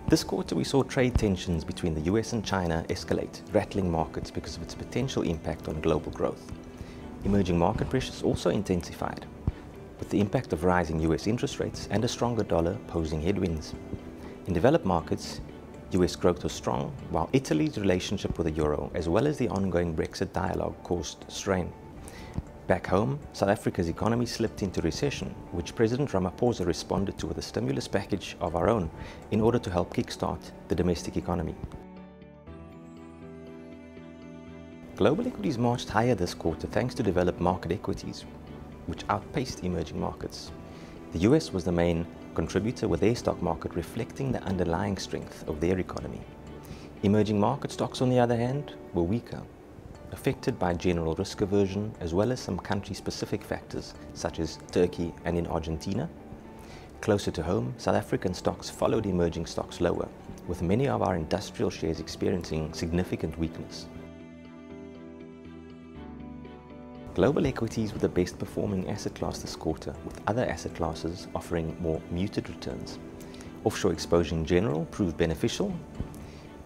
This quarter we saw trade tensions between the US and China escalate, rattling markets because of its potential impact on global growth. Emerging market pressures also intensified, with the impact of rising US interest rates and a stronger dollar posing headwinds. In developed markets, US growth was strong, while Italy's relationship with the euro, as well as the ongoing Brexit dialogue, caused strain. Back home, South Africa's economy slipped into recession, which President Ramaphosa responded to with a stimulus package of our own in order to help kickstart the domestic economy. Global equities marched higher this quarter thanks to developed market equities, which outpaced emerging markets. The US was the main contributor, with their stock market reflecting the underlying strength of their economy. Emerging market stocks, on the other hand, were weaker, affected by general risk aversion as well as some country-specific factors such as Turkey and in Argentina. Closer to home, South African stocks followed emerging stocks lower, with many of our industrial shares experiencing significant weakness. Global equities were the best performing asset class this quarter, with other asset classes offering more muted returns. Offshore exposure in general proved beneficial,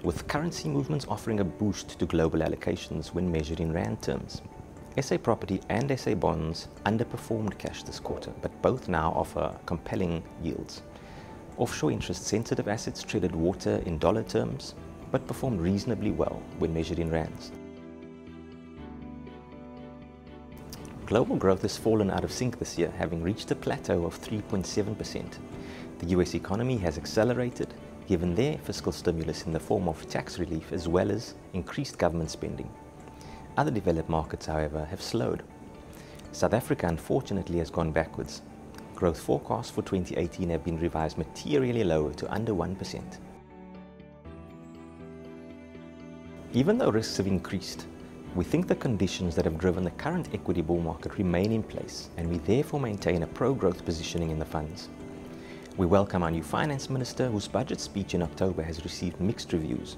with currency movements offering a boost to global allocations when measured in rand terms. SA property and SA bonds underperformed cash this quarter, but both now offer compelling yields. Offshore interest-sensitive assets treaded water in dollar terms, but performed reasonably well when measured in rands. Global growth has fallen out of sync this year, having reached a plateau of 3.7%. The US economy has accelerated, given their fiscal stimulus in the form of tax relief as well as increased government spending. Other developed markets, however, have slowed. South Africa, unfortunately, has gone backwards. Growth forecasts for 2018 have been revised materially lower to under 1%. Even though risks have increased, we think the conditions that have driven the current equity bull market remain in place, and we therefore maintain a pro-growth positioning in the funds. We welcome our new finance minister, whose budget speech in October has received mixed reviews.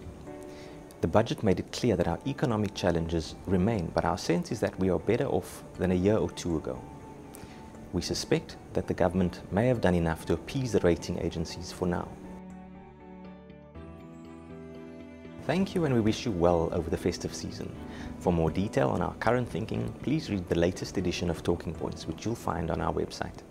The budget made it clear that our economic challenges remain, but our sense is that we are better off than a year or two ago. We suspect that the government may have done enough to appease the rating agencies for now. Thank you, and we wish you well over the festive season. For more detail on our current thinking, please read the latest edition of Talking Points, which you'll find on our website.